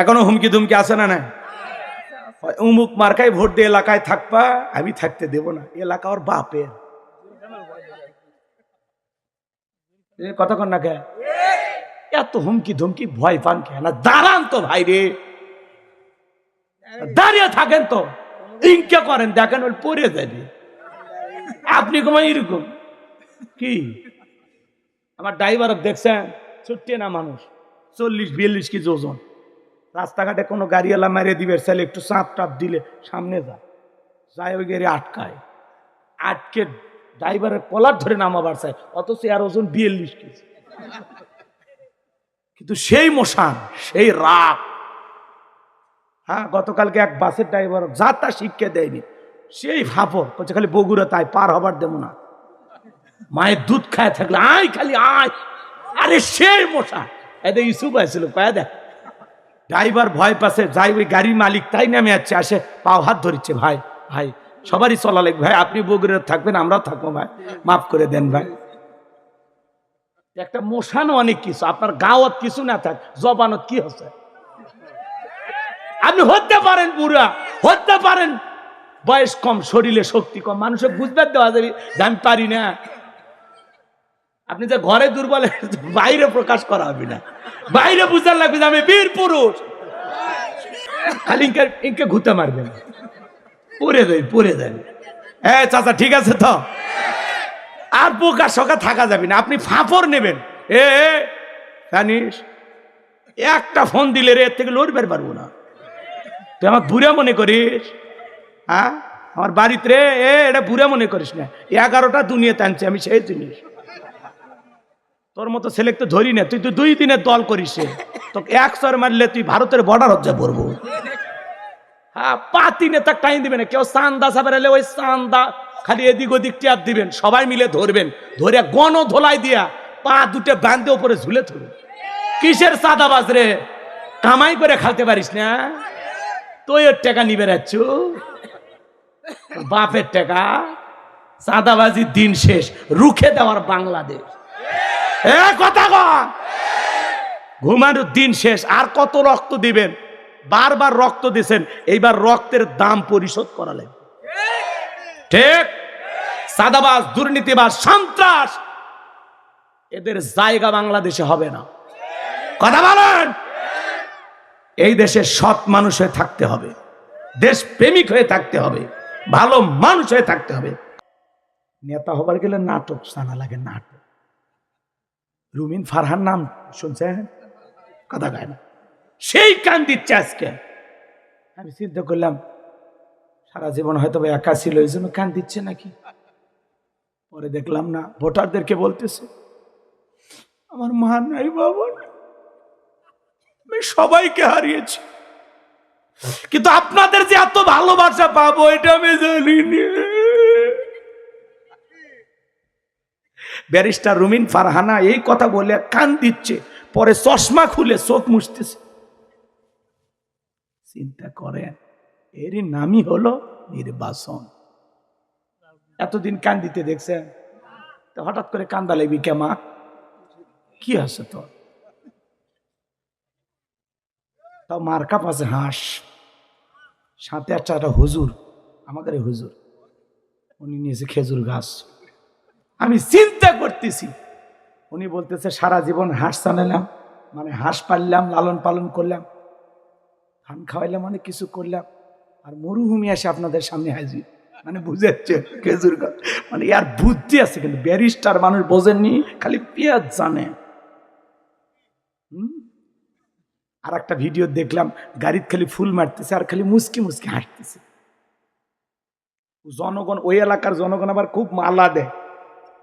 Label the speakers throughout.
Speaker 1: এখনো হুমকি ধুমকি আছে না? না, উমুক মার্কায় ভোট দিয়ে এলাকায় থাকবা, আমি থাকতে দেব না। এলাকা ওর বাপের। কতক্ষণ না কে এত হুমকি ধুমকি ভয় পান কেন? দাঁড়ান তো ভাই রে, দাঁড়িয়ে থাকেন তো, ইনকে করেন, দেখেন ওর পড়ে যাবে। আপনি কমাই এরকম কি? আমার ড্রাইভার দেখছেন, ছুটে না মানুষ, 40-42 কেজি ওজন। রাস্তাঘাটে কোনো গাড়িওয়ালা মেরে দিবে, ছেলে একটু চাপ টাপ দিলে সামনে যায়, ওই গাড়ি আটকায়, আটকে ড্রাইভারের কলার ধরে নামাবার চায়, অথচ আর ওজন 42 কেজি। কিন্তু সেই মশান, সেই রাগ। হ্যাঁ, গতকালকে এক বাসের ড্রাইভার যা তা শিক্ষা দেয়নি, সেই ফাপড় করছে, খালি বগুড়া তাই পার হবার দেবো না, মায়ের দুধ খায় থাকলে আয়, খালি আয়। আরে সেই মশা, এদের ইস্যু পাইছিল কয়া দেখ। ড্রাইভার ভয় পাচ্ছে, যাই ওই গাড়ির মালিক তাই নামে যাচ্ছে, আসে পাও হাত ধরিচ্ছে, ভাই ভাই সবারই চলা লাগবে ভাই, আপনি বগুড়া থাকবেন, আমরাও থাকবো ভাই, মাফ করে দেন ভাই। একটা মশানো অনেক কিছু, আপনার গাওয়াত কিছু না থাক, জবানত কি হচ্ছে? আপনি হতে পারেন বুড়া, হতে পারেন বয়স কম, শরীরে শক্তি কম, মানুষের বুঝতে দেওয়া যাবে যে আমি পারি না। আপনি যে ঘরে দুর্বল, বাইরে প্রকাশ করা হবে না, বাইরে বুঝতে লাগবে যে আমি বীর পুরুষ। খালি ইনকে ঘুতে মারবেন, পড়ে যাবে। হ্যাঁ চাচা ঠিক আছে তো, আর বোকা সকা থাকা যাবে না, আপনি ফাঁপড় নেবেন। জানিস একটা ফোন দিলে রে এর থেকে লড়বার পারবো না, তুই আমার বুড়া মনে করিস? হ্যাঁ, আমার বাড়িতে রে এটা বুড়া মনে করিস না, 11টা দুনিয়া টানছে আমি, সেই জিনিস। তোর মতো ছেলে তো ধরি না, তুই তো 2 দিনের দল করিস, তোকে 100 মারলে তুই ভারতের বর্ডার হজ্জা পড়বো। হ্যাঁ, পাতি নেতা টাইম দিবে না, কেউ চান্দা সাবার এলে ওই চান্দা খালি এদিক ওদিক টিয়ার দিবেন, সবাই মিলে ধরবেন, ধরে গণ ধোলাই দিয়া পা দুটো বাঁধে উপরে ঝুলে ধরবে। কিসের চাঁদাবাজ রে, কামাই করে খাতে পারিস না? তুই ওর টাকা নিবে রাখছ, বাপের টাকা। চাঁদাবাজির দিন শেষ, রুখে দেওয়ার বাংলাদেশ। কথা কন, ঘুমানোর দিন শেষ। আর কত রক্ত দিবেন? বারবার রক্ত দিয়েছেন, এইবার রক্তের দাম পরিশোধ করালেন। ঠিক? চাঁদাবাজ, দুর্নীতিবাজ, সন্ত্রাস, এদের জায়গা বাংলাদেশে হবে না। কথা বলেন। এই দেশে সৎ মানুষ হয়ে থাকতে হবে, দেশ প্রেমিক হয়ে থাকতে হবে, ভালো মানুষ হয়ে থাকতে হবে। নেতা হবার গেলে নাটক জানা লাগে, নাটক। রুমিন ফারহান নাম শুনছেন? কথা গায় না, সেই কান দিচ্ছে আজকে। আমি চিন্তা করলাম সারা জীবন হয়তো একা ছিল, এই জন্য কান দিচ্ছে নাকি। পরে দেখলাম না, ভোটারদেরকে বলতেছে আমার মা নাই, বাবা নাই, আমি সবাইকে হারিয়েছি, কিন্তু আপনাদের যে এত ভালোবাসা পাবো এটা আমি জানিনি। ব্যারিস্টার রুমিন ফারহানা এই কথা বলে কান দিচ্ছে, পরে চশমা খুলে চোখ মুছতেছে। চিন্তা করেন, এরই নামই হলো নির্বাচন। এতদিন কান দিতে দেখছেন, তো হঠাৎ করে কান্দা লাগবি কেমা? কি আছে তোর? তাও মার্কা পাশে হাঁস, সাথে একটা হুজুর, আমাদের হুজুর, উনি নিয়েছে খেজুর গাছ। আমি চিন্তা করতেছি, উনি বলতেছে সারা জীবন হাঁস চালালাম, মানে হাঁস পাললাম, লালন পালন করলাম, ধান খাওয়াইলাম, অনেক কিছু করলাম, আর মরুভূমি আসে আপনাদের সামনে হাজির, মানে বুঝেছে খেজুর গাছ, মানে ইয়ার বুদ্ধি আছে। কিন্তু ব্যারিস্টার মানুষ বোঝেননি, খালি পেঁয়াজ জানে। আর একটা ভিডিও দেখলাম, গাড়িতে খালি ফুল মারতেছে আর খালি মুসকি মুসকি হাঁটতেছে। জনগণ, ওই এলাকার জনগণ আবার খুব মালা দেয়।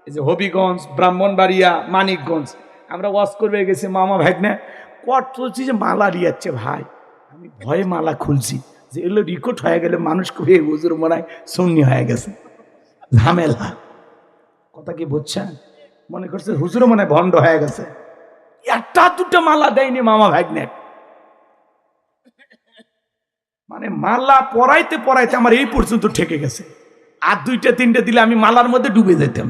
Speaker 1: এই যে হবিগঞ্জ, ব্রাহ্মণবাড়িয়া, মানিকগঞ্জ, আমরা ওয়াজ করবে গেছি, মামা ভাগ্নে কট চলছি যে মালা দিয়াচ্ছে ভাই। আমি ভয়ে মালা খুলছি, যে এগুলো রেকর্ড হয়ে গেলে মানুষ খুবই হুজুর মনে হয় সুন্নি হয়ে গেছে, ঝামেলা। কথা কি বুঝছেন? মনে করছে হুজুর মনে হয় ভণ্ড হয়ে গেছে। একটা দুটো মালা দেয়নি মামা ভাগ্নে, মানে মালা পরাইতে পরাইতে আমার এই পর্যন্ত ঠেকে গেছে। আর 2-3টে দিলে আমি মালার মধ্যে ডুবে যেতাম,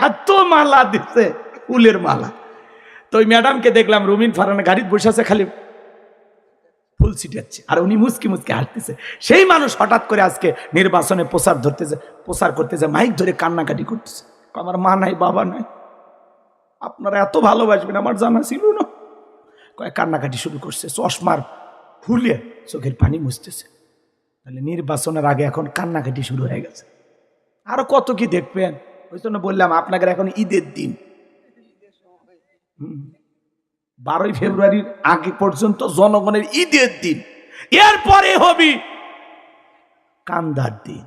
Speaker 1: এত মালা দিচ্ছে, ফুলের মালা। তো ওই ম্যাডামকে দেখলাম, রুমিন ফারহানা গাড়িতে বসে আছে, খালি ফুল ছিটাচ্ছে, আর উনি মুচকি মুচকি হাঁটতেছে। সেই মানুষ হঠাৎ করে আজকে নির্বাচনে প্রচার করতেছে, মাইক ধরে কান্নাকাটি করতেছে। আমার মা নাই, বাবা নাই, আপনারা এত ভালোবাসবেন আমার জানা ছিল না। কান্নাকাটি শুরু করছে, চশমার খুলে চোখের পানি মুছতেছে। তাহলে নির্বাচনের আগে এখন কান্নাকাটি শুরু হয়ে গেছে। আরো কত কি দেখবেন। ওই জন্য বললাম আপনাকে এখন ঈদের দিন, 12ই ফেব্রুয়ারির আগে পর্যন্ত জনগণের ঈদের দিন, এরপরে হবি কান্দার দিন।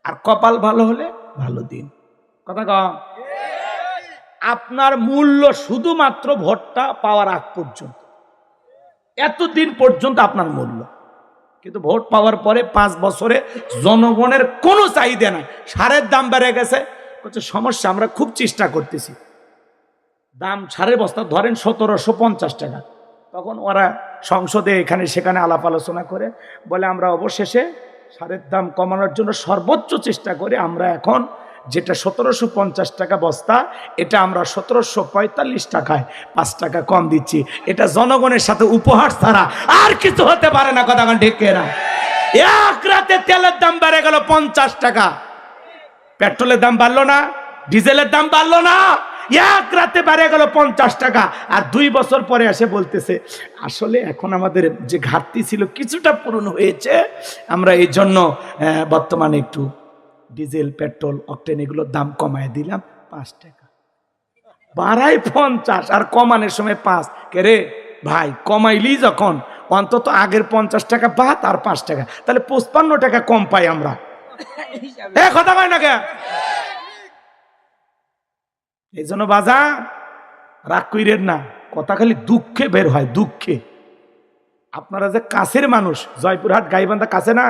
Speaker 1: আর কপাল ভালো হলে ভালো দিন। কথা কম। আপনার মূল্য শুধুমাত্র ভোটটা পাওয়ার আগ পর্যন্ত, এতদিন পর্যন্ত আপনার মূল্য। কিন্তু ভোট পাওয়ার পরে 5 বছরে জনগণের কোনো চাহিদা নাই। সারের দাম বেড়ে গেছে, সমস্যা, আমরা খুব চেষ্টা করতেছি। দাম সারের বস্তা ধরেন 1750 টাকা। তখন ওরা সংসদে এখানে সেখানে আলাপ আলোচনা করে বলে আমরা অবশেষে সারের দাম কমানোর জন্য সর্বোচ্চ চেষ্টা করে আমরা এখন যেটা 1750 টাকা বস্তা, এটা আমরা 1745 টাকায় 5 টাকা কম দিচ্ছি। এটা জনগণের সাথে উপহার ছাড়া আর কিছু হতে পারে না। কথা ঠিক না? এক রাতে তেলের দাম বেড়ে গেল 50 টাকা, পেট্রোলের দাম বাড়লো না, ডিজেলের দাম বাড়লো না, এক রাতে বেড়ে গেল 50 টাকা। আর 2 বছর পরে এসে বলতেছে আসলে এখন আমাদের যে ঘাটতি ছিল কিছুটা পূরণ হয়েছে, আমরা এই জন্য বর্তমানে একটু ডিজেল, পেট্রোল, অকটেন এগুলোর দাম কমায় দিলাম 5 টাকা। বাড়াই 50 আর কমানোর সময় 5। কে রে ভাই, কমাইলি যখন অন্তত আগের 50 টাকা বাদ আর 5 টাকা, তাহলে 55 টাকা কম পাই আমরা। কথা কয় না কে? এই জন্য বাজা রাগ কইরেন না, কথা খালি দুঃখে বের হয়, দুঃখে। আপনারা যে কাছের মানুষ, জয়পুরহাট গাইবান্ধা কাছে না,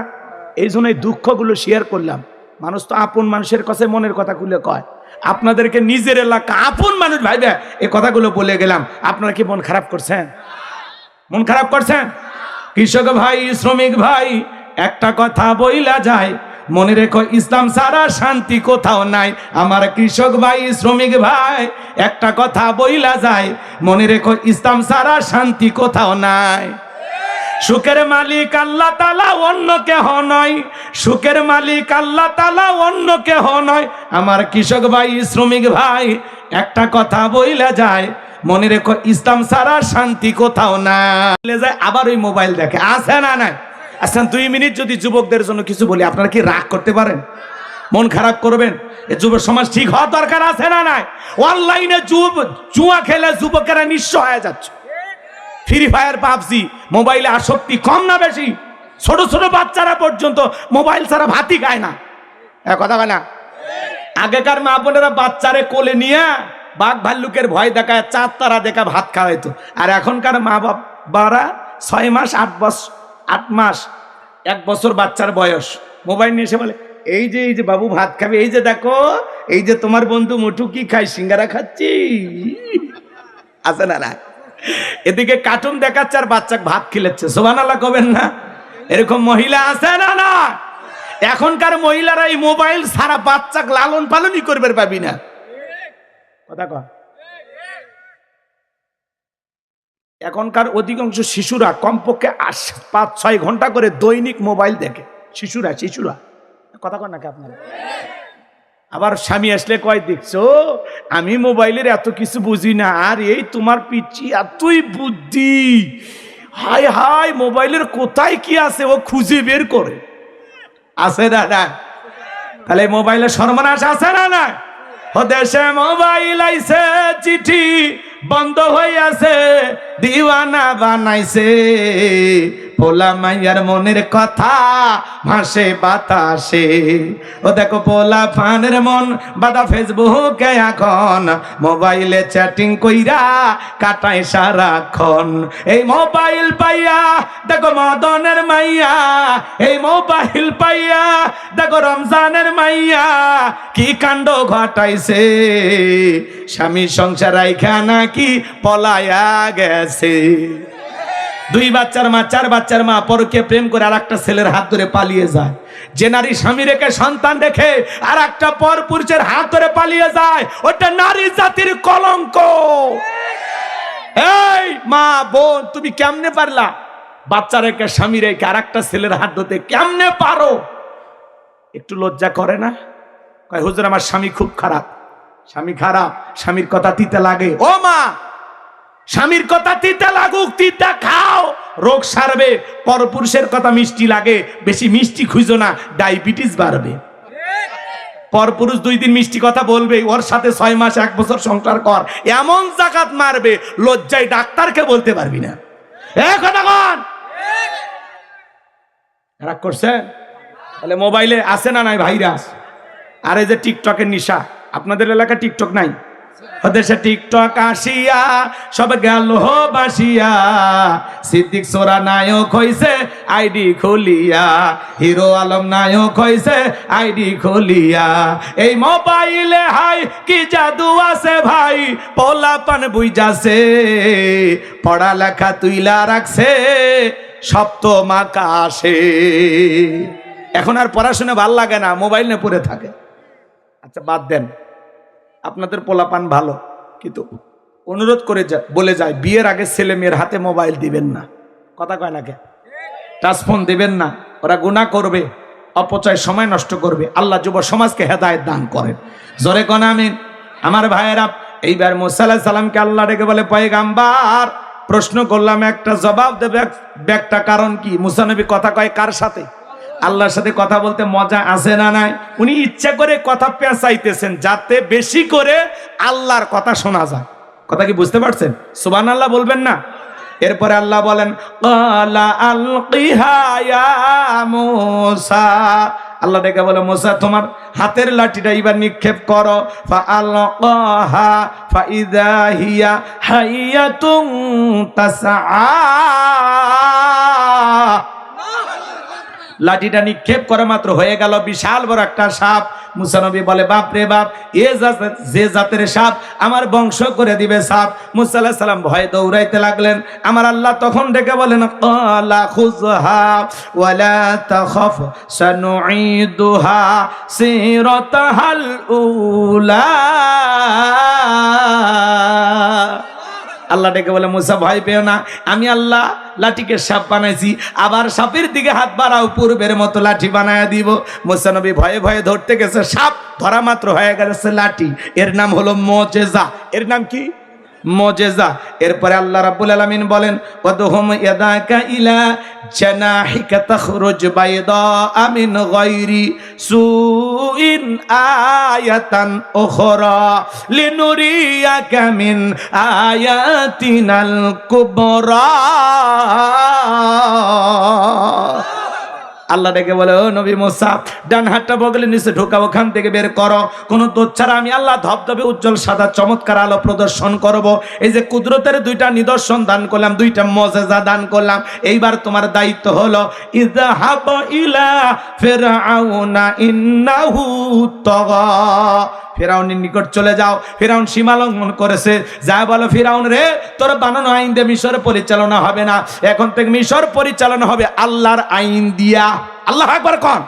Speaker 1: এই জন্য এই দুঃখগুলো শেয়ার করলাম। মানুষ তো আপন মানুষের কাছে মনের কথা খুলে কয়। আপনাদেরকে নিজের এলাকা আপন মানুষ ভাইবে এই কথাগুলো বলে গেলাম। আপনারা কি মন খারাপ করছেন? মন খারাপ করছেন? কৃষক ভাই, শ্রমিক ভাই, একটা কথা বইলা যায়, মনে রেখো ইসলাম ছাড়া শান্তি কোথাও নাই। আমার কৃষক ভাই, শ্রমিক ভাই, একটা কথা বইলা যায়, মনে রেখো ইসলাম ছাড়া শান্তি কোথাও নাই। সুখের মালিক আল্লাহ তাআলা, অন্য কেহ নয়। সুখের মালিক আল্লাহ তাআলা, অন্য কেহ নয়। আমার কৃষক ভাই, শ্রমিক ভাই, একটা কথা বইলা যায়, মনে রেখো ইসলাম ছাড়া শান্তি কোথাও না। আবার ওই মোবাইল দেখে, আছে না নাই? আচ্ছা 2 মিনিট যদি যুবকদের জন্য কিছু বলি, আপনারা কি রাগ করতে পারেন? মন খারাপ করবেন? এই যুব সমাজ ঠিক হওয়া দরকার আছে না নাই? অনলাইনে জুয়া খেলে যুবকেরা নিঃস্ব হয়ে যাচ্ছে। ফ্রি ফায়ার, পাবজি, মোবাইলে আসক্তি কম না বেশি? ছোট ছোট বাচ্চারা পর্যন্ত মোবাইল ছাড়া ভাতই খায় না। কথা বলে না? আগেকার মা বোনেরা বাচ্চারে কোলে নিয়ে বাঘ ভাল্লুকের ভয় দেখায়, 4 তারা দেখা ভাত খাওয়াইতো। আর এখনকার মা বাবারা 6 মাস 8 মাস 1 বছর বাচ্চার বয়স, মোবাইল নিয়ে এসে বলে এই যে বাবু ভাত খাবে, এই যে দেখো, এই যে তোমার বন্ধু মোটু কি খায়, সিঙ্গারা খাচ্ছি। আছে না না? এদিকে কার্টুন দেখাচ্ছে আর বাচ্চা ভাত খিলাচ্ছে। সুবহানাল্লাহ কবেন না? এরকম মহিলা আছে না না? এখনকার মহিলারা এই মোবাইল সারা বাচ্চা লালন পালনই করবে পাবি না। কথা কয়। এখনকার অধিকাংশ শিশুরা কমপক্ষে 5-6 ঘন্টা করে দৈনিক মোবাইল দেখে। শিশুরা কথা কয় নাকি আপনারা? আবার স্বামী আসলে কয় দেখছো আমি মোবাইলের এত কিছু বুঝি না, আর এই তোমার পিচ্ছি এতই বুদ্ধি, হাই হাই মোবাইলের কোথায় কি আছে ও খুঁজে বের করে। আছে না না? তাহলে মোবাইলে সর্বনাশ আছে না না? দেশে মোবাইল আইছে, চিঠি বন্ধ হইয়াছে, দিওয়ানা বানাইছে, পোলা মাইয়ার মনের কথা ভাসে বাতাসে। ও দেখো পোলা ফানের মন বাদা ফেসবুকে এখন, মোবাইলে চ্যাটিং কইরা কাটায় সারাক্ষণ। এই মোবাইল পাইয়া দেখো মদনের মাইয়া, এই মোবাইল পাইয়া দেখো রমজানের মাইয়া কি কাণ্ড ঘটাইছে, স্বামী সংসার রাইখা নাকি পলায়া গেছে। 2 বাচ্চার মা, 4 বাচ্চার মা পরকে প্রেম করে আর একটা ছেলের হাত ধরে পালিয়ে যায়। যে নারী স্বামী রেখে সন্তান রেখে আর একটা পর পুরুষের হাত ধরে পালিয়ে যায়, ওটা নারী জাতির কলঙ্ক। এই মা বোন, তুমি কেমনে পারলা? বাচ্চা রেখে স্বামী রেখে আর একটা ছেলের হাত ধরতে কেমনে পারো? একটু লজ্জা করে না? কয় হুজুর আমার স্বামী খুব খারাপ। স্বামী খারাপ, স্বামীর কথা তিতে লাগে। ও মা, স্বামীর কথা তিতে লাগুক, তিতা খাও, রোগ সারবে। পরপুরুষের কথা মিষ্টি লাগে, বেশি মিষ্টি খুঁজো না, ডায়াবেটিস বাড়বে। পরপুরুষ 2 দিন মিষ্টি কথা বলবে, ওর সাথে 6 মাস 1 বছর সংসার কর, এমন জাকাত মারবে লজ্জায় ডাক্তারকে বলতে পারবি না। কথা কন রাগ করছে? তাহলে মোবাইলে আছে না নাই ভাইরাস? আর এই যে টিকটকের নিশা, আপনাদের এলাকা টিকটক নাই? দেশে টিকটক আসিয়া সব গেল বাসিয়া, সিদ্দিক সোরা নায়ক হইছে আইডি খুলিয়া, হিরো আলম নায়ক হইছে আইডি খুলিয়া। এই মোবাইলে হাই কি জাদু আছে ভাই, পোলাপান বুইজাছে, পড়ালেখা তুইলা রাখছে সপ্তম আকাশে। এখন আর পড়াশোনা ভাল লাগে না, মোবাইল নিয়ে পড়ে থাকে। আচ্ছা বাদ দেন, আপনাদের পোলাপান ভালো, কিন্তু অনুরোধ করে বলে যায় বিয়ের আগে ছেলে মেয়ের হাতে মোবাইল দিবেন না। কথা কয় না কে? টাচফোন দিবেন না, ওরা গুনাহ করবে, অপচয় সময় নষ্ট করবে। আল্লাহ যুব সমাজকে হেদায়েত দান করেন, জোরে কোন আমিন। আমার ভাইয়েরা, এইবার মুসা আলাইহিস সালামকে আল্লাহ ডেকে বলে পয়গাম্বার, প্রশ্ন করলাম একটা জবাব দেবে, একটা কারণ কি? মুসা নবী কথা কয় কার সাথে? আল্লাহর সাথে কথা বলতে মজা আছে না নাই? উনি ইচ্ছা করে কথা পেঁচাইতেছেন যাতে বেশি করে আল্লাহর কথা শোনা যায়। কথা কি বুঝতে পারছেন? সুবহানাল্লাহ বলবেন না? এরপরে আল্লাহ বলেন ক্বালা আলকিহা ইয়া মূসা, আল্লাহ ডেকে বলে মুসা তোমার হাতের লাঠিটা এবার নিক্ষেপ করো। ফাআলকাহা ফাইযা হিয়া হাইয়াতুন তাসআ, লাঠিটা নিক্ষেপ করা মাত্র হয়ে গেল বিশাল বড় একটা সাপ। মুসা নবী বলে বাপ রে বাপ, যে জাতের সাপ আমার বংশ করে দিবে সাপ। মুসা আলাইহিস সালাম ভয়ে দৌড়াইতে লাগলেন। আমার আল্লাহ তখন ডেকে বলেন ক্বালা খুযহা ওয়ালা তাখাফ সানুঈদুহা সিরাতাহাল উলা। আল্লাহ ডেকে বলে মুসা ভয় পেও না, আমি আল্লাহ লাঠিকে সাপ বানাইছি, আবার সাপের দিকে হাত বাড়াও, পূর্বের মতো লাঠি বানায় দিব। মুসা নবী ভয়ে ভয়ে ধরতে গেছে, সাপ ধরা মাত্র হয়ে গেছে লাঠি। এর নাম হলো মুজিজা। এর নাম কি? মুজিজা। এরপরে আল্লাহ রাব্বুল আলামিন বলেন ওয়াদহুম ইয়াদাকা ইলা জানাহিকা তাখরুজ বাইদা মিন গায়রি সুইন আয়াতান উখরা লিনুরিয়াকা মিন আয়াতিনাল কুবরা। আল্লাহ ডেকে বলে ও নবী মুসা, ডান হাতটা বগলের নিচে ঢোকাও, ওখান থেকে বের করো। কোন দোষ ছাড়া আমি আল্লাহ ধবধবে উজ্জ্বল সাদা চমৎকার আলো প্রদর্শন করব। এই যে কুদরতের 2টা নিদর্শন দান করলাম, 2টা মুজিজা দান করলাম, এইবার তোমার দায়িত্ব হলো ইযহাব ইলা ফিরআউনা ইন্নাহু তাগা, ফিরাউনের নিকট চলে যাও। ফিরাউন সীমা লঙ্ঘন করেছে, যা বলো ফিরাউন রে, তোর বানানো আইন দিয়ে মিশর পরিচালনা হবে না, এখন থেকে মিশর পরিচালনা হবে আল্লাহর আইন দিয়া। আল্লাহ আকবার কোন।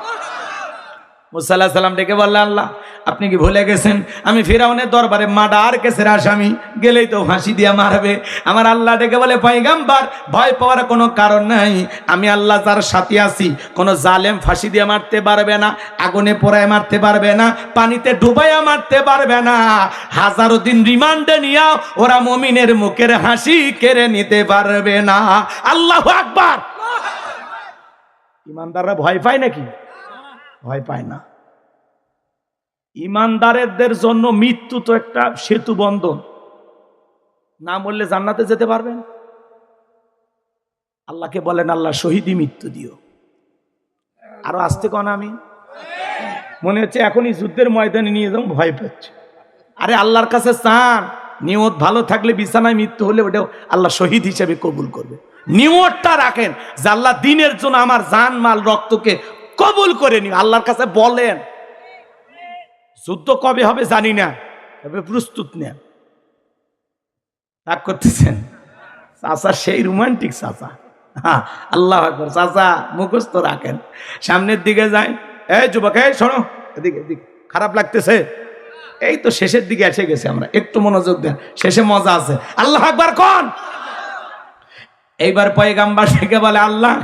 Speaker 1: মুসা আলাইহিস সালাম ডেকে বললেন আল্লাহ আপনি কি ভুলে গেছেন আমি ফিরাউনের দরবারে মার্ডার কেসের আসামি, গেলেই তো ফাঁসি দিয়া মারবে। আমার আল্লাহ ডেকে বলে পয়গম্বর ভয় পাওয়ার কোনো কারণ নাই, আমি আল্লাহ যার সাথে আছি, কোনো জালেম ফাঁসি দিয়ে মারতে পারবে না, আগুনে পোড়ায় মারতে পারবে না, পানিতে ডুবাইয়া মারতে পারবে না, 1000 দিন রিমান্ডে নিয়ে ওরা মুমিনের মুখের হাসি কেড়ে নিতে পারবে না। আল্লাহু আকবার। ইমানদাররা ভয় পায় নাকি? ভয় পায় না। ইমানদারদের জন্য মৃত্যু তো একটা সেতু বন্ধন, না মরলে জান্নাতে যেতে পারবেন। আল্লাহকে বলেন আল্লাহ শহীদি মৃত্যু দিও। আরো আসতে কোন আমি মনে হচ্ছে এখনই যুদ্ধের ময়দানে নিয়ে যাও, ভয় পাচ্ছে। আরে আল্লাহর কাছে চান, নিয়ত ভালো থাকলে বিছানায় মৃত্যু হলে ওটাও আল্লাহ শহীদ হিসেবে কবুল করবে। নিয়তটা রাখেন যে আল্লাহ দিনের জন্য আমার জান মাল রক্তকে কবুল করে নিও। আল্লাহর কাছে বলেন। যুদ্ধ কবে হবে জানি না, তবে প্রস্তুত নেন। রাগ করতেছেন? চাচা সেই রোমান্টিক চাচা। আল্লাহ আকবার। চাচা মুখস্থ রাখেন, সামনের দিকে যায়। এই যুবক, এই শোনো, এদিকে এদিকে, খারাপ লাগতেছে? এই তো শেষের দিকে এসে গেছে, আমরা একটু মনোযোগ দেন, শেষে মজা আছে। আল্লাহ আকবার কোন। এইবার পয়গাম্বার থেকে বলে আল্লাহ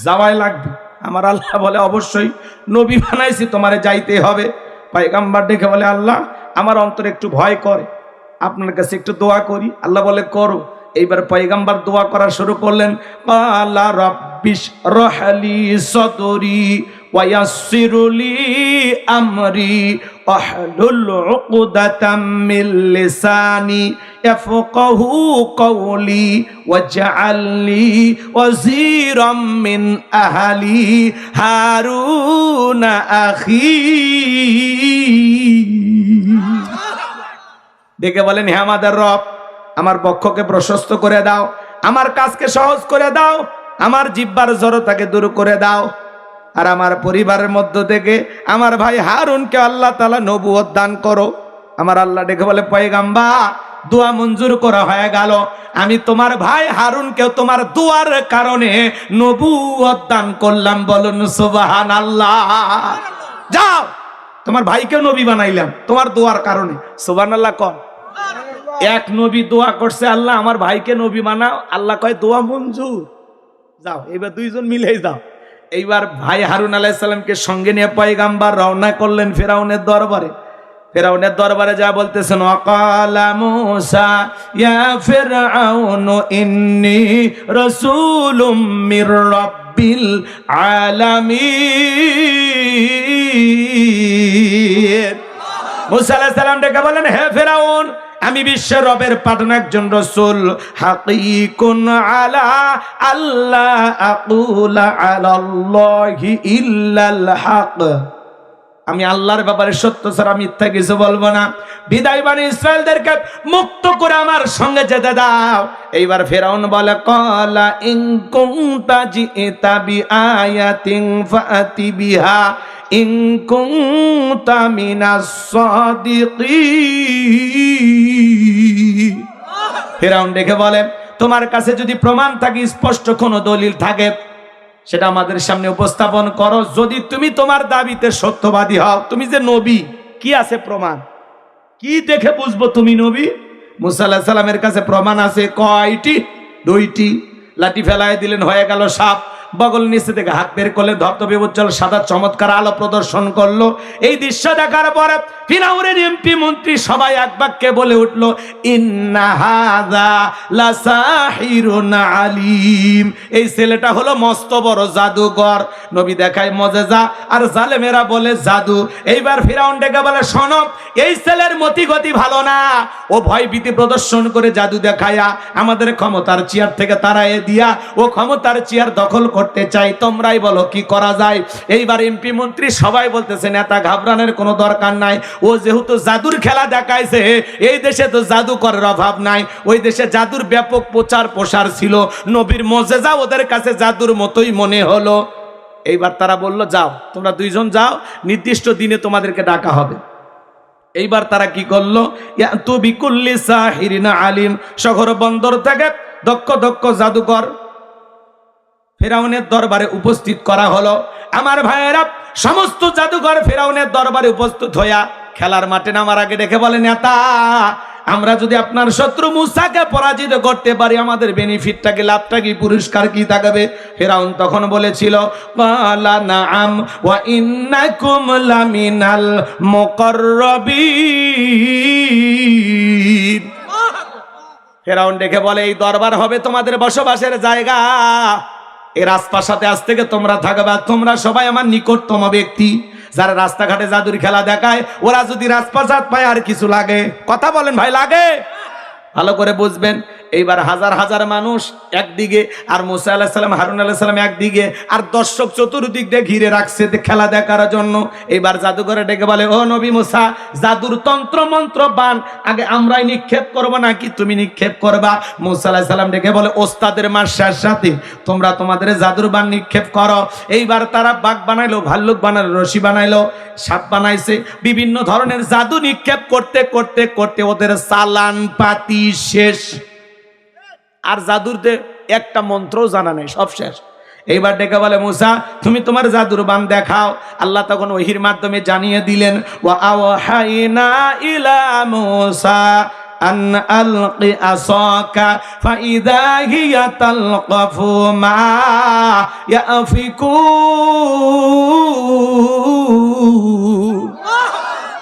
Speaker 1: যাওয়াই লাগবে। আমার আল্লাহ বলে অবশ্যই, নবী বানাইছি, তোমারে যাইতে হবে। পয়গাম্বার ডেকে বলে আল্লাহ আমার অন্তরে একটু ভয় করে, আপনার কাছে একটু দোয়া করি। আল্লাহ বলে করো। এইবার পয়গাম্বার দোয়া করা শুরু করলেন। ক্বালা রাব্বিশ রাহলি সাদরি ওয়া ইয়াসসিরলি আমরি ওয়াহলুল উকদাতাম মিন লিসানি ইয়াফকাহু কওলি ওয়াজআলনি ওয়াজিরাম মিন আহলি হারুন আখি। দেখে বলেন হে আমাদের রব, আমার বক্ষকে প্রশস্ত করে দাও, আমার কাজকে সহজ করে দাও, আমার জিহ্বার জড়তাকে দূর করে দাও, আর আমার পরিবারের মধ্য থেকে আমার ভাই হারুনকে আল্লাহ তাআলা নবুয়ত দান করো। আমার আল্লাহ ডেকে বলে পয়গাম্বার দোয়া মঞ্জুর করা হয়ে গেল, আমি তোমার ভাই হারুনকে তোমার দোয়ার কারণে নবুয়ত দান করলাম। বলুন সুবহানাল্লাহ। যাও, তোমার ভাইকেও নবী বানাইলাম তোমার দোয়ার কারণে। সুবহানাল্লাহ কর। এক নবী দোয়া করছে আল্লাহ আমার ভাইকে নবী বানাও, আল্লাহ কয় দোয়া মঞ্জুর। যাও, এবার দুইজন মিলেই যাও। এইবার ভাই হারুন আলাইহিস সালামকে সঙ্গে নিয়ে পয়গাম্বার রওনা করলেন ফিরাউনের দরবারে। ফিরাউনের দরবারে যা বলতেছেন, ওয়াকালা মূসা ইয়া ফিরআউনু ইন্নী রাসূলুম মির রাব্বিল আলামিন। মূসা আলাইহিস সালাম ডেকে বলেন হে ফিরাউন, আমি বিশ্বের রবের পাঠানো একজন রাসূল। হাকিকুন আলা আল্লাহ আকুলা আলাল্লাহি ইল্লাল হক, আমি আল্লাহর ব্যাপারে সত্য ছাড়া মিথ্যা কিছু বলবো না। বিদায় বানি ইসরায়েলদেরকে মুক্ত করে আমার সঙ্গে যেতে দাও। এইবার ফিরাউন বলে ক্বালা ইন কুনতা জিতা বিআয়াতিন ফাতি বিহা ইন কুনতা মিনাস সাদিকিন। ফিরাউন দেখে বলে তোমার কাছে যদি প্রমাণ থাকে, স্পষ্ট কোনো দলিল থাকে, সেটা আমাদের সামনে উপস্থাপন করো। যদি তুমি তোমার দাবিতে সত্যবাদী হও, তুমি যে নবী, কি আছে প্রমাণ? কি দেখে বুঝবো তুমি নবী? মুসা আলাইহিস সালামের কাছে প্রমাণ আছে কয়টি? 2টি। লাঠি ফেলায় দিলেন, হয়ে গেল সাপ। বগল নিচে থেকে হাত বের করলে ধবধবে উজ্জ্বল সাদা চমৎকার আলো প্রদর্শন করলো। এই দৃশ্য দেখার পরে ফিরাউনের এমপি মন্ত্রী সবাই এক বাক্যে বলে উঠলো, ইন্না হাযা লাসাহিরুন আলিম। এই ছেলেটা হলো মস্ত বড় জাদুকর। নবী দেখায় মুজিজা আর জালেমেরা বলে জাদু। এইবার ফিরাউন ডেকে বলে শোনো, এই ছেলের মতি গতি ভালো না, ও ভয় ভীতি প্রদর্শন করে জাদু দেখায়া আমাদের ক্ষমতার চেয়ার থেকে তাড়াইয়ে দিয়া ও ক্ষমতার চেয়ার দখল করতে চাই। তোমরাই বলো কি করা যায়? এইবার এমপি মন্ত্রী সবাই বলতেছে নেতা ঘাবড়ানোর কোনো দরকার নাই, ও যেহেতু জাদুর খেলা দেখাইছে, এই দেশে তো জাদুকরের অভাব নাই। ওই দেশে জাদুর ব্যাপক প্রচার প্রসার ছিল, নবীর মুজিজা ওদের কাছে জাদুর মতোই মনে হলো। এইবার তারা বলল যাও, তোমরা 2 জন যাও, নির্দিষ্ট দিনে তোমাদেরকে ডাকা হবে। এইবার তারা কি করলো, ইয়াতু বিকুল্লি সাহিরিন আলিম, শহর বন্দর থেকে দক্ষ দক্ষ জাদুকর ফিরাউনের দরবারে উপস্থিত করা হলো। আমার ভাইয়েরা, সমস্ত জাদুঘর ফিরাউনের দরবারে উপস্থিত হইয়া খেলার মাঠে নামার আগে ডেকে বলে নেতা, আমরা যদি আপনার শত্রু মুসাকে পরাজিত করতে পারি, আমাদের বেনিফিটটা কি, লাভটা কি, পুরস্কার কি থাকবে? ফিরাউন তখন বলেছিল ক্বালা নাআম ওয়া ইন্নাকুম লামিনাল মুকাররাবিন। ফিরাউন ডেকে বলে এই দরবার হবে তোমাদের বসবাসের জায়গা, এই রাজপ্রাসাদে আজ থেকে তোমরা থাকবে, তোমরা সবাই আমার নিকটতম ব্যক্তি। যারা রাস্তাঘাটে জাদুর খেলা দেখায়, ওরা যদি রাজপ্রাসাদ পায় আর কিছু লাগে? কথা বলেন ভাই, লাগে? ভালো করে বুঝবেন। এইবার হাজার হাজার মানুষ একদিকে, আর মুসা আলাইহিস সালাম হারুন আলাইহিস সালাম একদিকে, আর দর্শক চতুর্দিক দিয়ে ঘিরে রাখছে খেলা দেখার জন্য। এইবার জাদুঘরে ডেকে বলে ও নবী মুসা, জাদুর তন্ত্র মন্ত্র বান আগে আমরাই নিক্ষেপ করবো নাকি তুমি নিক্ষেপ করবা? মুসা আলাইহিস সালাম ডেকে বলে ওস্তাদের মার্শার সাথে তোমরা তোমাদের জাদুর বান নিক্ষেপ করো। এইবার তারা বাঘ বানাইলো, ভাল্লুক বানাইলো, রশি বানাইলো, সাপ বানাইছে, বিভিন্ন ধরনের জাদু নিক্ষেপ করতে করতে করতে ওদের চালান পাতি শেষ। আর জাদুরতে একটা মন্ত্রও জানা নেই, সব শেষ। এইবার ডেকে বলে মুসা, তুমি তোমার জাদুর বান দেখাও। আল্লাহ তখন ওহির মাধ্যমে জানিয়ে দিলেন ওয়া আওহাইনা ইলা মুসা আন আলকি আসাকা ফাইদা হিয়া তালকাফু মা ইয়াফিকুন।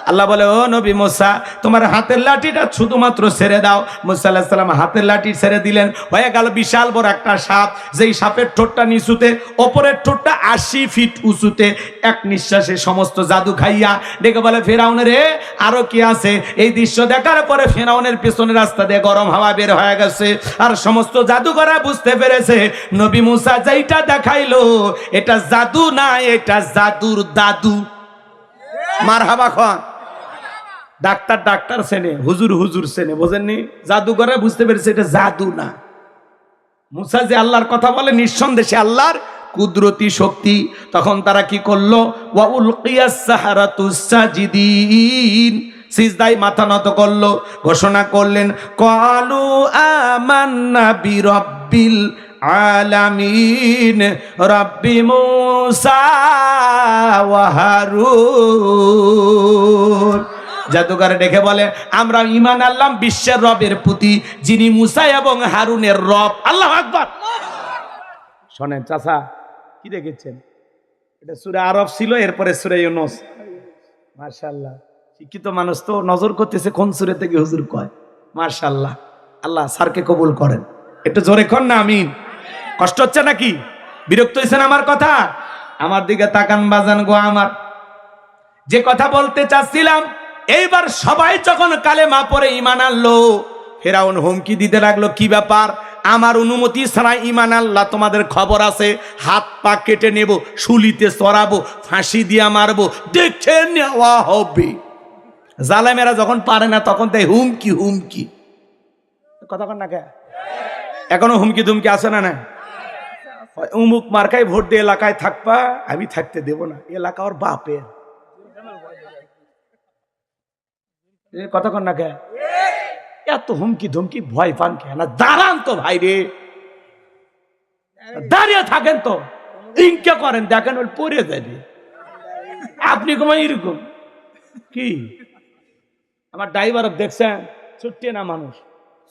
Speaker 1: আল্লাহ বলে, ও নবী মুসা, তোমার হাতের লাঠিটা শুধুমাত্র ছেড়ে দাও। মুসা আলাইহিস সালাম হাতের লাঠি ছেড়ে দিলেন, হয়ে গেল বিশাল বড় একটা সাপ, যেই সাপের ঠোঁটটা নিচুতে, ওপরের ঠোঁটটা 80 ফিট উঁচুতে। এক নিঃশ্বাসে সমস্ত জাদু খাইয়া ডেকে বলে, ফেরাউন রে, আরো কি আছে? এই দৃশ্য দেখার পরে ফেরাউনের পেছনের রাস্তা দিয়ে গরম হাওয়া বের হয়ে গেছে, আর সমস্ত জাদুকররা বুঝতে পেরেছে নবী মুসা যেইটা দেখাইলো এটা জাদু না, এটা জাদুর দাদু। মারহাবা খান। ডাক্তার সেনে, হুজুর সেনে, বোঝেননি? জাদুকররা বুঝতে পেরেছে এটা জাদু না। মুসা যে আল্লাহর কথা বলে, নিঃসন্দেহে আল্লাহর কুদরতি শক্তি। তখন তারা কি করলো? ওয়া উলকিয়াস সাহারাতুস সাজিদিন, সিজদায় মাথা নত করলো, ঘোষণা করলেন, ক্বালু আমান্না বিরাব্বিল আলামিন রাব্বি মুসা ওয়া হারুন। জাদুকর দেখে বলে, আমরা ঈমান আনলাম বিশ্বের রবের প্রতি, যিনি মুসা এবং হারুনের রব। আল্লাহু আকবার। শোনেন চাচা, কি দেখেছেন? এটা সূরা আরব ছিল, এরপরে সূরা ইউনূস। মাশাআল্লাহ, শিক্ষিত মানুষ তো নজর করতেছে কোন সূরা থেকে হুজুর কয়। মাশাআল্লাহ, আল্লাহ স্যারকে কবুল করেন। একটু জোরে কর না আমিন। কষ্ট হচ্ছে নাকি? বিরক্ত হয়েছেন আমার কথা? আমার দিকে তাকান বাজান গো আমার। যে কথা বলতে চাচ্ছিলাম, এইবার সবাই যখন কালেমা পড়ে ঈমান আনলো, ফেরাউন হুমকি দিতে লাগলো, কি ব্যাপার? আমার অনুমতি ছাড়া ঈমান আল্লাহ, তোমাদের খবর আছে, হাত পা কেটে নেব, শুলিতে চড়াবো, ফাঁসি দিয়া মারবো, দেখে নেওয়া হবে। জালেমেরা যখন পারে না তখন তাই হুমকি হুমকি। কথা কন না কে? এখনো হুমকি ধুমকি আছে না? না, উমুক মার্কায় ভোট দিয়ে এলাকায় থাকবা, আমি থাকতে দেব না, এলাকা ওর বাপের। কথা কন না কে? এত হুমকি ধুমকি ভয় পান কে না? দাঁড়ান তো ভাই রে, দাঁড়িয়ে থাকেন তো, ইনকে করেন, দেখেন ওর পড়ে যাবে। আপনি কমাই এরকম কি? আমার ড্রাইভার দেখছেন, ছুটতে না মানুষ,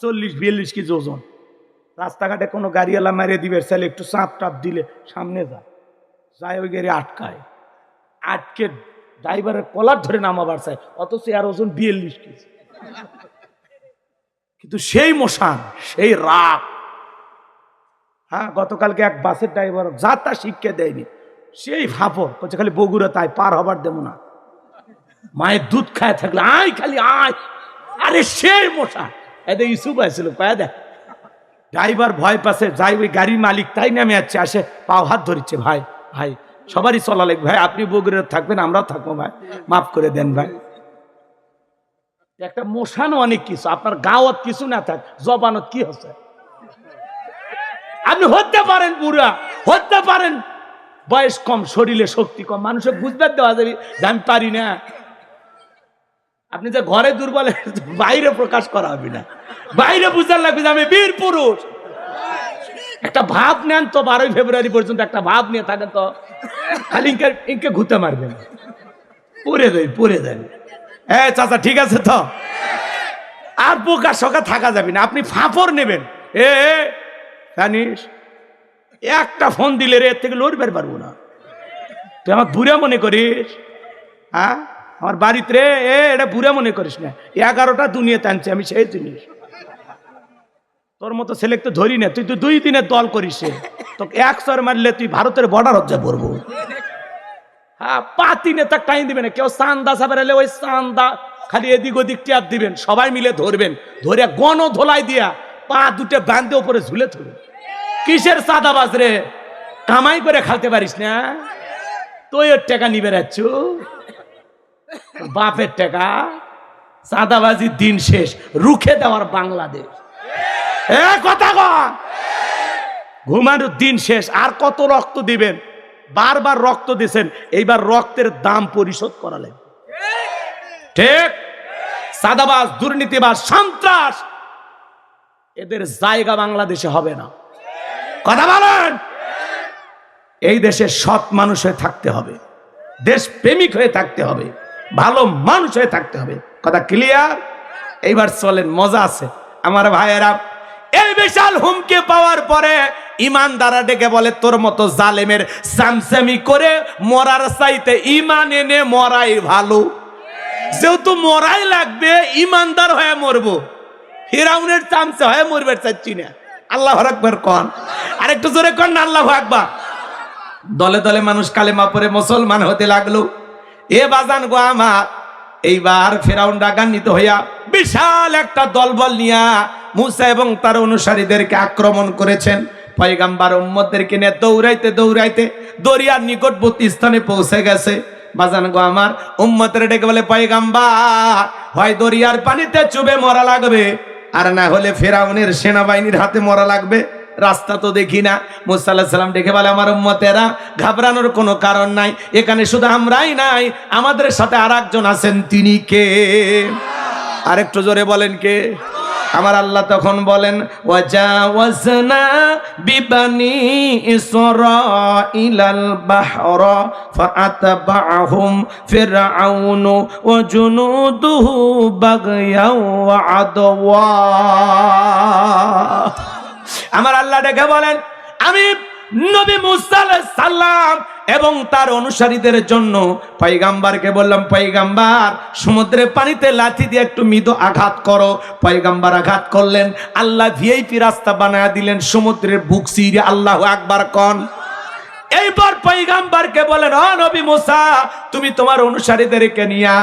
Speaker 1: 40-42 কেজি ওজন। রাস্তাঘাটে কোনো গাড়িওয়ালা মারিয়ে দিবে, চাইলে একটু চাপ টাপ দিলে সামনে যায়, ওই গাড়ি আটকে ড্রাইভারের কলার ধরে নামাবার চাই, অথচ আর ওজন 42 কেজি। কিন্তু সেই মশান, সেই রাগ। হ্যাঁ, গতকালকে এক বাসের ড্রাইভার যা তা শিক্ষা দেয়নি, সেই ফাফর করছে, খালি বগুড়া তাই পার হবার দেবো না, মায়ের দুধ খায় থাকলে আয়, খালি আয়। আরে সেই মশান, এদের ইস্যু পাইছিল, পায় দেখ। ড্রাইভার ভয় পাচ্ছে, যাই ওই গাড়ির মালিক তাই নামে যাচ্ছে, আসে পাও হাত ধরিচ্ছে, ভাই ভাই সবারই চলা লাগবে ভাই, আপনি বগুড়া থাকবেন, আমরাও থাকবো ভাই, মাফ করে দেন ভাই। একটা মশানো অনেক কিছু, আপনার গাওয়াত কিছু না থাক, জবানত কি হচ্ছে? আপনি হতে পারেন বুড়া, হতে পারেন বয়স কম, শরীরে শক্তি কম, মানুষের বুঝবার দেওয়া যাবে যে আমি পারি না। আপনি যে ঘরে দুর্বল, বাইরে প্রকাশ করা হবে না, বাইরে বুঝার লাগবে যে আমি বীর পুরুষ। একটা ভাব নেন তো, 12 ফেব্রুয়ারি পর্যন্ত একটা ভাব নিয়ে থাকেন তো, খালি ইনকে ঘুরতে মারবেন, পড়ে যাবে। হ্যাঁ চাচা, ঠিক আছে তো, আর বোকা শোকা থাকা যাবে না, আপনি ফাঁপড় নেবেন। জানিস, একটা ফোন দিলে রে এর থেকে লড়বার পারবো না। তুই আমার বুড়া মনে করিস? হ্যাঁ, আমার বাড়িতে রে এটা বুড়া মনে করিস না, 11টা দুনিয়া টানছে আমি, সেই জিনিস। তোর মতো ছেলে তো ধরি না, তুই তো 2 দিনের দল করিস, তোকে 100 মারলে তুই ভারতের বর্ডার হজ্জা পড়বো। হ্যাঁ, পাতি নেতা টাইম দিবে না, কেউ চান্দা সাবার এলে ওই চান্দা খালি এদিক ওদিক ট্যাপ দিবেন, সবাই মিলে ধরবেন, ধরে গণ ধোলাই দিয়া পা দুটো বান্ধে উপরে ঝুলে ধরবেন। কিসের চাঁদাবাজ রে? কামাই করে খাইতে পারিস না, তুই ওর টাকা নিবে রাখছ, বাপের টাকা। চাঁদাবাজির দিন শেষ, রুখে দেওয়ার বাংলাদেশ। কথা কন, ঘুমানোর দিন শেষ। আর কত রক্ত দিবেন? বারবার রক্ত দিয়েছেন, এইবার রক্তের দাম পরিশোধ করালেন। ঠিক? চাঁদাবাজ, দুর্নীতিবাজ, সন্ত্রাস, এদের জায়গা বাংলাদেশে হবে না। কথা বলেন। এই দেশে সৎ মানুষ হয়ে থাকতে হবে, দেশ প্রেমিক হয়ে থাকতে হবে, ভালো মানুষ হয়ে থাকতে হবে। কথা ক্লিয়ার? এইবার চলেন, মজা আছে আমার ভাইয়েরা। এই বিশাল হুমকি পাওয়ার পরে ইমানদাররা ডেকে বলে, তোর মতো জালেমের সামসামি করে মরার চাইতে ইমান এনে মরাই ভালো। যেহেতু মরাই লাগবে, ইমানদার হয়ে মরবো, ফিরাউনের চামচা হয়ে মরবে চাচ্ছি না। আল্লাহু আকবার কোন, আর একটু জোরে কোন না আল্লাহু আকবার। দলে দলে মানুষ কালেমা পড়ে মুসলমান হতে লাগলো। এ বাজান গো আমার, এইবার ফিরাউন রাগান্বিত হইয়া বিশাল একটা দলবল নিয়া মুসা এবং তার অনুসারীদেরকে আক্রমণ করেছেন। পয়গাম্বার উম্মতদেরকে নিয়ে দৌড়াইতে দৌড়াইতে দরিয়ার নিকটবর্তী স্থানে পৌঁছে গেছে। বাজান গো আমার, উম্মতের ডেকে বলে, পয়গাম্বার, হয় দরিয়ার পানিতে চুবে মরা লাগবে, আর না হলে ফিরাউনের সেনাবাহিনীর হাতে মরা লাগবে, রাস্তা তো দেখি না। মুসা আলাইহিস সালাম ডেকে বলে, আমার উম্মতেরা, ঘাবড়ানোর কোনো কারণ নাই, এখানে শুধু আমরাই নাই, আমাদের সাথে আরেকজন আছেন। তিনি কে? আরেকটু জোরে বলেন কে? আমার আল্লাহ তখন বলেন, ওয়াজাওয়াজনা বিবানি ইসরাঈলাল বাহরা ফাআতবাআহুম ফিরআউনু ওয়া জুনুদুহু বাগয়াও ওয়া আদওয়া। আমার আল্লাহ ডেকে বলেন, আমি নবী মুসা আলাইহিস সালাম এবং তার অনুসারীদের জন্য পয়গাম্বারকে বললাম, পয়গাম্বার, সমুদ্রের পানিতে লাঠি দিয়ে একটু মৃদু আঘাত করো। পয়গাম্বার আঘাত করলেন, আল্লাহ ভিআইপি রাস্তা বানায়া দিলেন সমুদ্রের বুক চিরে। আল্লাহু আকবার কোন। এইবার পয়গাম্বারকে বলেন, ও নবী মুসা, তুমি তোমার অনুসারীদেরকে নিয়া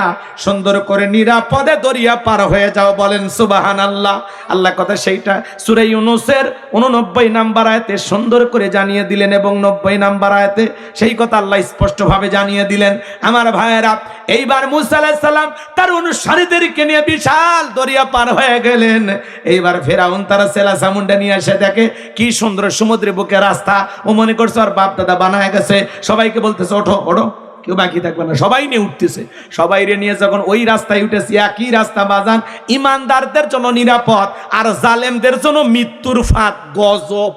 Speaker 1: সুন্দর করে নিরাপদে দরিয়া পার হয়ে যাও। বলেন সুবহানাল্লাহ। আল্লাহ কথা সেইটা সূরা ইউনূসের 89 নম্বর আয়াতে সুন্দর করে জানিয়ে দিলেন, এবং 90 নম্বর আয়াতে সেই কথা আল্লাহ স্পষ্টভাবে জানিয়ে দিলেন। আমার ভাইয়েরা, এইবার মুসা আলাইহিস সালাম তার অনুসারীদেরকে নিয়ে বিশাল দরিয়া পার হয়ে গেলেন। এইবার ফিরাউন তার সেলা সামুন্ডা নিয়ে এসে দেখে কি সুন্দর সমুদ্রের বুকে রাস্তা। ও মনে করছে আর বাপ দাদা বানায় গেছে, সবাইকে বলতেছে, ওঠো ওঠো, কেউ বাকি থাকবে না, সবাই নিয়ে উঠতেছে। সবাই নিয়ে যখন ওই রাস্তায় উঠেছে, একই রাস্তা বাজান, ইমানদারদের জন্য নিরাপদ, আর জালেমদের জন্য মৃত্যুর ফাঁদ, গজব।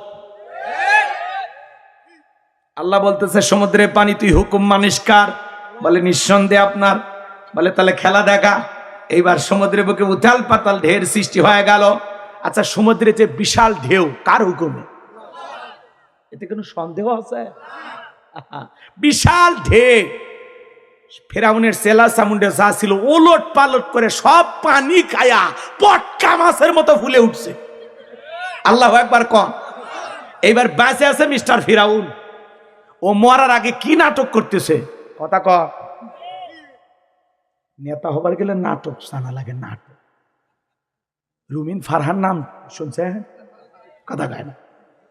Speaker 1: আল্লাহ বলতেছে, সমুদ্রের পানি তুই হুকুম মানিস কার? বলে, নিঃসন্দেহে আপনার। বলে, তাহলে খেলা দেখা। এইবার সমুদ্রের বুকে উথাল পাতাল ঢের সৃষ্টি হয়ে গেল। আচ্ছা, সমুদ্রে যে বিশাল ঢেউ কার হুকুমে? এতে কোনো সন্দেহ আছে? বিশাল ঢেউ, ফেরাউনের সেলা সামুন্ডে যা ছিল ওলট পালট করে সব পানি খায়া পটকা মাছের মতো ফুলে উঠছে। আল্লাহু আকবার কোন। এইবার বেঁচে আছে মিস্টার ফিরাউন। ও মরার আগে কি নাটক করতেছে? কথা কর। নেতা হবার গেলে নাটক জানা লাগে, নাটক। রুমিন ফারহান নাম শুনছে? কথা গায় না,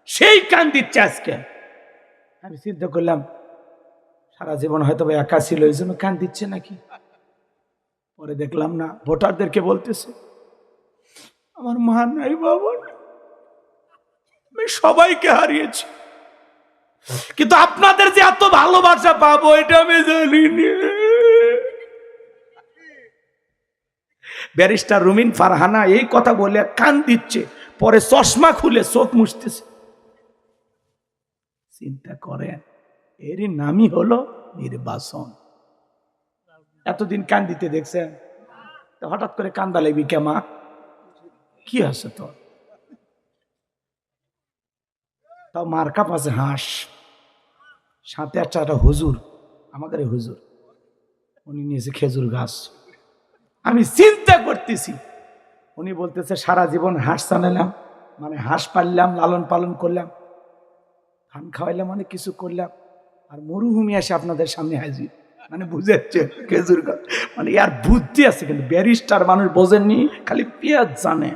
Speaker 1: সেই কান দিচ্ছে আজকে। আমি চিন্তা করলাম, সারা জীবন হয়তো একা ছিল, এই জন্য কান দিচ্ছে নাকি। পরে দেখলাম না, ভোটারদেরকে বলতেছে, আমার মা নাই, বাবা নাই, আমি সবাইকে হারিয়েছি, কিন্তু আপনাদের যে এত ভালোবাসা পাবো এটা আমি জানিনি। ব্যারিস্টার রুমিন ফারহানা এই কথা বলে কান দিচ্ছে, পরে চশমা খুলে চোখ মুছতেছে। চিন্তা করেন, এরই নামই হলো নির্বাচন। এতদিন কান দিতে দেখছেন, হঠাৎ করে কান্দা লাগবি কেমা? কি আছে তোর? তাও মার্কা পাশে হাঁস, সাথে একটা হুজুর, আমাদের হুজুর, উনি নিয়েছে খেজুর গাছ। আমি চিন্তা করতেছি, উনি বলতেছে সারা জীবন হাঁস চালালাম, মানে হাঁস পাললাম, লালন পালন করলাম, ধান খাওয়াইলাম, মানে কিছু করলাম, আর মরুভূমি আসে আপনাদের সামনে হাজির, মানে বুঝেছে খেজুর গাছ, মানে ইয়ার বুদ্ধি আছে। কিন্তু ব্যারিস্টার মানুষ বোঝেননি, খালি পেঁয়াজ জানে।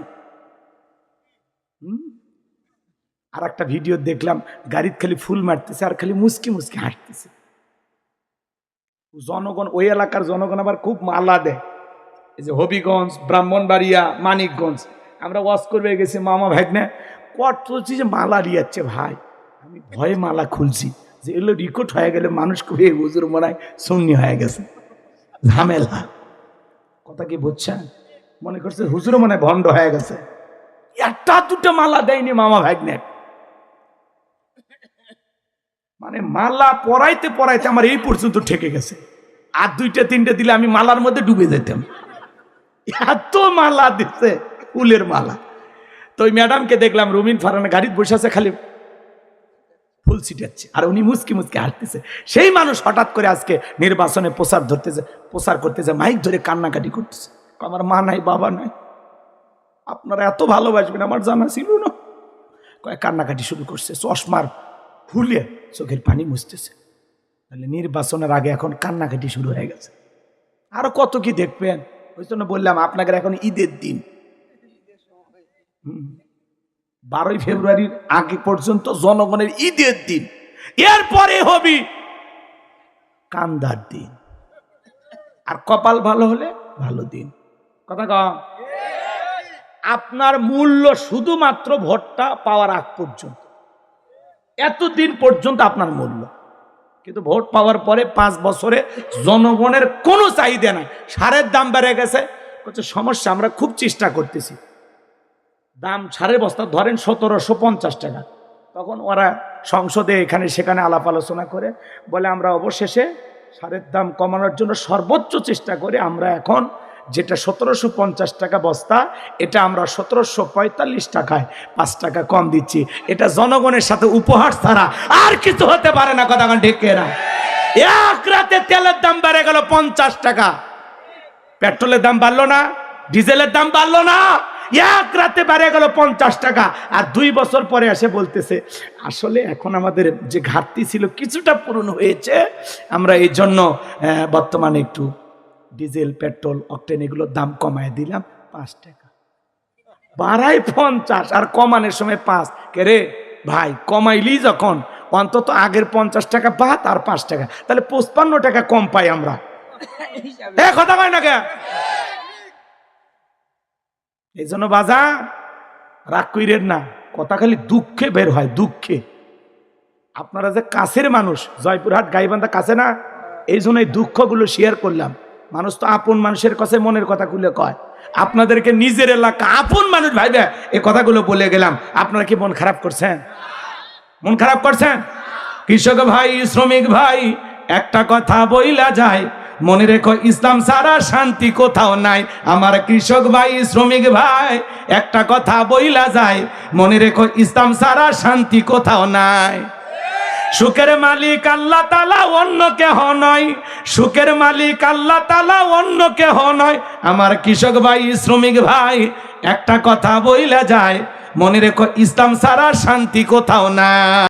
Speaker 1: আর একটা ভিডিও দেখলাম, গাড়িতে খালি ফুল মারতেছে আর খালি মুসকি মুসকি হাঁটতেছে। জনগণ, ওই এলাকার জনগণ আবার খুব মালা দেয়। এই যে হবিগঞ্জ, ব্রাহ্মণবাড়িয়া, মানিকগঞ্জ, আমরা ওয়াজ করবে গেছি, মামা ভাগ্নে কট চলছি যে মালা দিয়াচ্ছে ভাই। আমি ভয়ে মালা খুলছি, যে এগুলো রেকর্ড হয়ে গেলে মানুষ খুবই হুজুর মনে হয় সুন্নি হয়ে গেছে, ঝামেলা। কথা কি বুঝছেন? মনে করছে হুজুর মনে হয় ভণ্ড হয়ে গেছে। একটা দুটো মালা দেয়নি মামা ভাগ্নে, মানে মালা পরাইতে পরাইতে আমার এই পর্যন্ত ঠেকে গেছে। আর দুইটা তিনটে দিলে আমি মালার মধ্যে ডুবে যেতাম। এত মালা দিচ্ছে, ফুলের মালা। তো ওই ম্যাডামকে দেখলাম রুমিন ফারহানা গাড়িতে বসে আছে, খালি ফুল ছিটাচ্ছে আর উনি মুচকি মুচকি হাঁটতেছে। সেই মানুষ হঠাৎ করে আজকে নির্বাচনে প্রচার করতেছে, মাইক ধরে কান্নাকাটি করতেছে। আমার মা নাই, বাবা নাই, আপনারা এত ভালোবাসবেন আমার জানা ছিল না। কান্নাকাটি শুরু করছে, চশমার খুলে চোখের পানি মুছতেছে। তাহলে নির্বাচনের আগে এখন কান্নাকাটি শুরু হয়ে গেছে। আরো কত কি দেখবেন। ওই জন্য বললাম আপনাদের এখন ঈদের দিন, 12ই ফেব্রুয়ারির আগে পর্যন্ত জনগণের ঈদের দিন, এরপরে হবি কান্দার দিন। আর কপাল ভালো হলে ভালো দিন। কথা কম। আপনার মূল্য শুধুমাত্র ভোটটা পাওয়ার আগ পর্যন্ত, এতদিন পর্যন্ত আপনার মূল্য। কিন্তু ভোট পাওয়ার পরে 5 বছরে জনগণের কোনো চাহিদা নাই। সারের দাম বেড়ে গেছে, সমস্যা, আমরা খুব চেষ্টা করতেছি। দাম সারের বস্তা ধরেন 1750 টাকা। তখন ওরা সংসদে এখানে সেখানে আলাপ আলোচনা করে বলে আমরা অবশেষে সারের দাম কমানোর জন্য সর্বোচ্চ চেষ্টা করে আমরা এখন যেটা 1750 টাকা বস্তা, এটা আমরা 1745 টাকায় 5 টাকা কম দিচ্ছি। এটা জনগণের সাথে উপহার ছাড়া আর কিছু হতে পারে না। কথা ঠিক না? এক রাতে তেলের দাম বেড়ে গেল 50 টাকা, পেট্রোলের দাম বাড়লো না, ডিজেলের দাম বাড়লো না, এক রাতে বেড়ে গেল 50 টাকা। আর 2 বছর পরে এসে বলতেছে আসলে এখন আমাদের যে ঘাটতি ছিল কিছুটা পূরণ হয়েছে, আমরা এই জন্য বর্তমানে একটু ডিজেল, পেট্রোল, অকটেন এগুলোর দাম কমায় দিলাম 5 টাকা। বাড়াই 50 আর কমানোর সময় 5। কে রে ভাই, কমাইলি যখন অন্তত আগের 50 টাকা বাদ আর 5 টাকা, তাহলে 55 টাকা কম পাই আমরা। কথা কয় না কে? এই জন্য বাজা রাগ কইরেন না, কথা খালি দুঃখে বের হয়, দুঃখে। আপনারা যে কাছের মানুষ, জয়পুরহাট গাইবান্ধা কাছে না, এই জন্য এই দুঃখগুলো শেয়ার করলাম। মানুষ তো আপন মানুষের কাছে মনের কথা খুলে কয়। আপনাদেরকে নিজের এলাকা আপন মানুষ ভাইবে এই কথাগুলো বলে গেলাম। আপনারা কি মন খারাপ করছেন? মন খারাপ করছেন? কৃষক ভাই, শ্রমিক ভাই, একটা কথা বইলা যায়, মনে রেখো ইসলাম ছাড়া শান্তি কোথাও নাই। আমার কৃষক ভাই, শ্রমিক ভাই, একটা কথা বইলা যায়, মনে রেখো ইসলাম ছাড়া শান্তি কোথাও নাই। সুখের মালিক আল্লাহ তাআলা, অন্য কেহ নয়। সুখের মালিক আল্লাহ তাআলা, অন্য কেহ নয়। আমার কৃষক ভাই, শ্রমিক ভাই, একটা কথা বইলা যায়, মনে রেখো ইসলাম ছাড়া শান্তি কোথাও নাই।